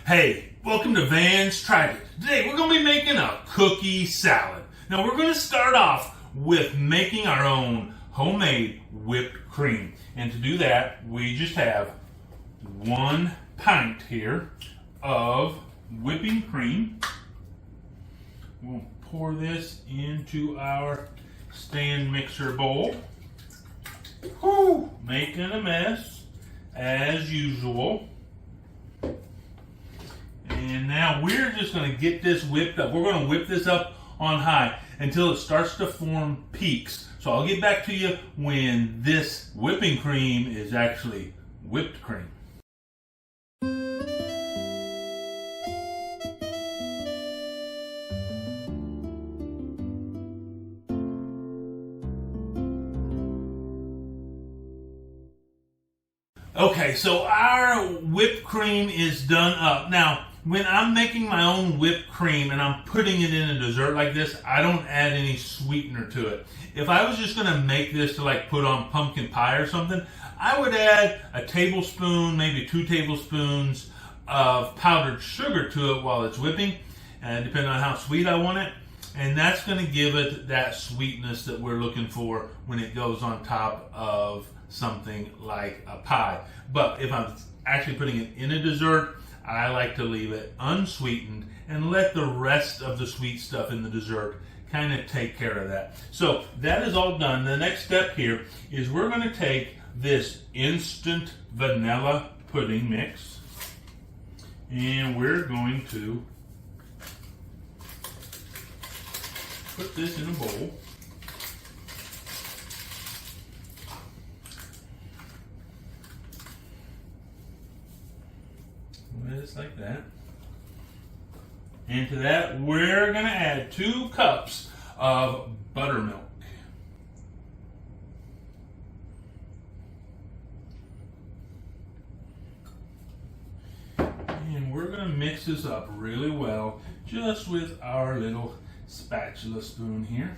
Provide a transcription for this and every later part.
Hey, welcome to Vance Tried It. Today we're going to be making a cookie salad. Now we're going to start off with making our own homemade whipped cream. And to do that, we just have 1 pint here of whipping cream. We'll pour this into our stand mixer bowl. Whew, making a mess as usual. And now we're just going to get this whipped up. We're going to whip this up on high until it starts to form peaks. So I'll get back to you when this whipping cream is actually whipped cream. Okay, so our whipped cream is done up. Now, when I'm making my own whipped cream and I'm putting it in a dessert like this, I don't add any sweetener to it. If I was just going to make this to like put on pumpkin pie or something, I would add a tablespoon, maybe 2 tablespoons of powdered sugar to it while it's whipping, and depending on how sweet I want it. And that's going to give it that sweetness that we're looking for when it goes on top of something like a pie. But if I'm actually putting it in a dessert, I like to leave it unsweetened and let the rest of the sweet stuff in the dessert kind of take care of that. So that is all done. The next step here is we're going to take this instant vanilla pudding mix and we're going to put this in a bowl. Just like that. And to that, we're going to add 2 cups of buttermilk. And we're going to mix this up really well, just with our little spatula spoon here.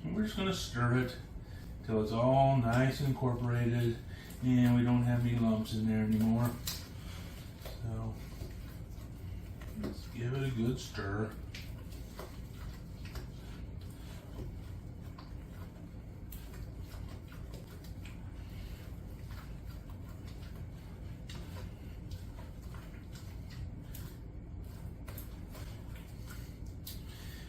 And we're just going to stir it till it's all nice and incorporated and we don't have any lumps in there anymore. So let's give it a good stir.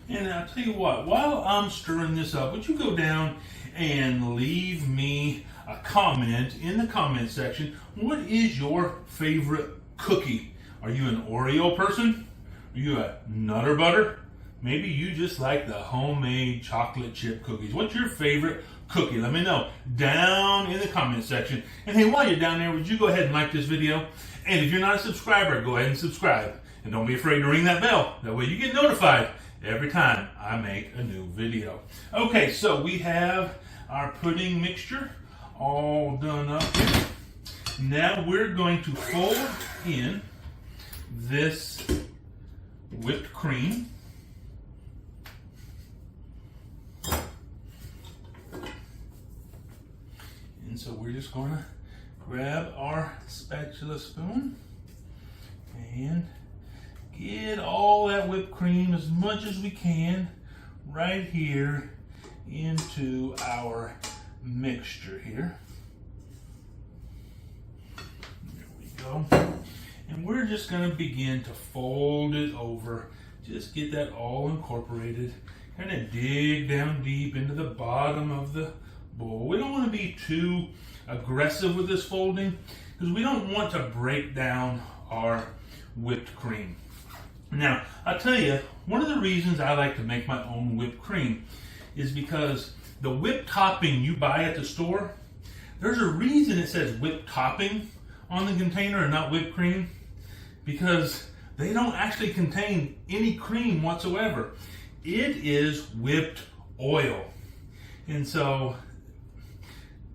And I'll tell you what, while I'm stirring this up, would you go down and leave me a comment in the comment section? What is your favorite cookie? Are you an Oreo person? Are you a Nutter Butter? Maybe you just like the homemade chocolate chip cookies. What's your favorite cookie? Let me know down in the comment section. And hey, while you're down there, would you go ahead and like this video? And if you're not a subscriber, go ahead and subscribe. And don't be afraid to ring that bell. That way you get notified every time I make a new video. Okay, so we have our pudding mixture all done up here. Now we're going to fold in this whipped cream. And so we're just going to grab our spatula spoon and get all that whipped cream, as much as we can, right here into our mixture here. There we go. And we're just going to begin to fold it over. Just get that all incorporated. Kind of dig down deep into the bottom of the bowl. We don't want to be too aggressive with this folding because we don't want to break down our whipped cream. Now, I'll tell you, one of the reasons I like to make my own whipped cream is because the whipped topping you buy at the store, there's a reason it says whipped topping on the container and not whipped cream, because they don't actually contain any cream whatsoever. It is whipped oil. And so,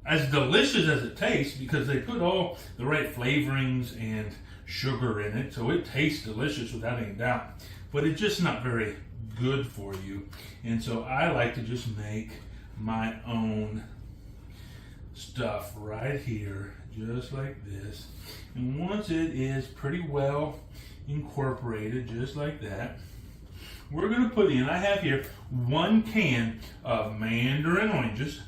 as delicious as it tastes, because they put all the right flavorings and sugar in it, so it tastes delicious without any doubt, but it's just not very good for you. And so I like to just make my own stuff right here, just like this. And once it is pretty well incorporated just like that. We're going to put in, I have here 1 can of Mandarin Oranges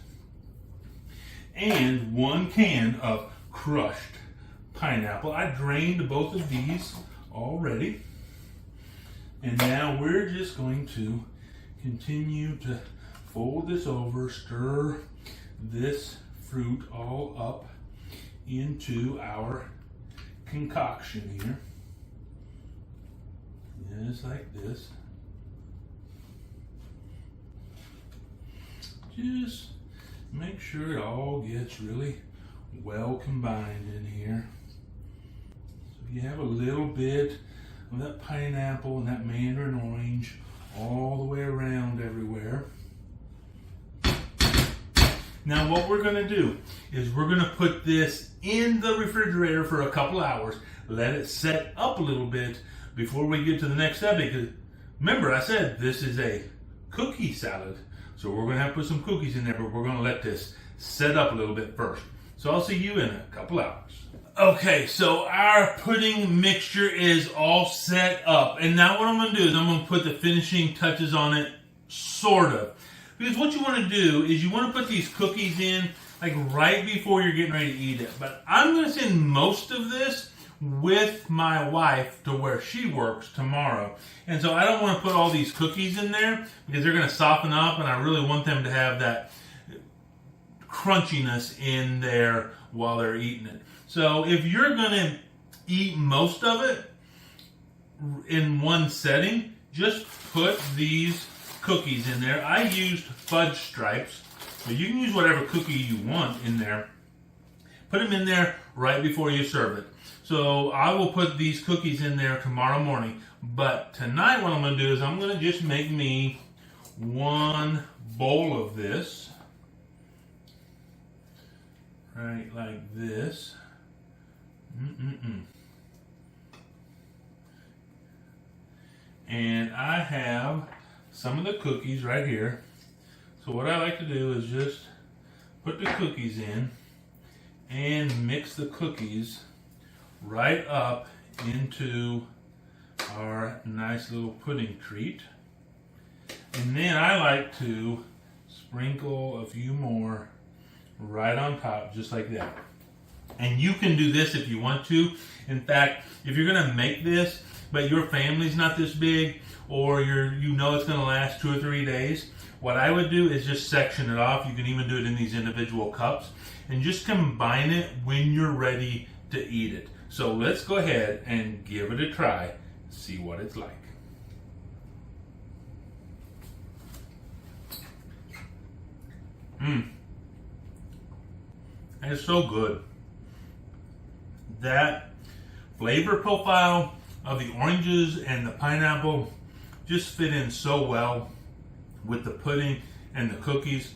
and 1 can of crushed pineapple. I drained both of these already. And now we're just going to continue to fold this over, stir this fruit all up into our concoction here. Just like this. Just make sure it all gets really well combined in here. So you have a little bit of that pineapple and that mandarin orange all the way around everywhere. Now what we're going to do is we're going to put this in the refrigerator for a couple hours, let it set up a little bit before we get to the next step, because remember I said this is a cookie salad, so we're going to have to put some cookies in there, but we're going to let this set up a little bit first. So I'll see you in a couple hours. Okay, so our pudding mixture is all set up, and now what I'm going to do is I'm going to put the finishing touches on it, sort of. Because what you want to do is you want to put these cookies in like right before you're getting ready to eat it. But I'm going to send most of this with my wife to where she works tomorrow. And so I don't want to put all these cookies in there because they're going to soften up, and I really want them to have that crunchiness in there while they're eating it. So if you're going to eat most of it in one setting, just put these cookies in there. I used Fudge Stripes, but you can use whatever cookie you want in there. Put them in there right before you serve it. So I will put these cookies in there tomorrow morning. But tonight what I'm going to do is I'm going to just make me 1 bowl of this. Right like this. And I have some of the cookies right here. So what I like to do is just put the cookies in and mix the cookies right up into our nice little pudding treat. And then I like to sprinkle a few more right on top, just like that. And you can do this if you want to. In fact, if you're going to make this, but your family's not this big, or you know it's going to last 2 or 3 days, what I would do is just section it off. You can even do it in these individual cups, and just combine it when you're ready to eat it. So let's go ahead and give it a try, see what it's like. It's so good. That flavor profile of the oranges and the pineapple just fit in so well with the pudding and the cookies.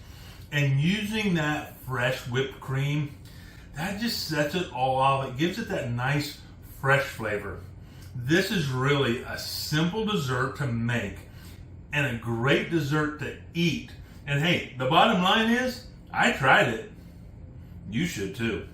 And using that fresh whipped cream, that just sets it all off. It gives it that nice fresh flavor. This is really a simple dessert to make and a great dessert to eat. And hey, the bottom line is, I tried it. You should too.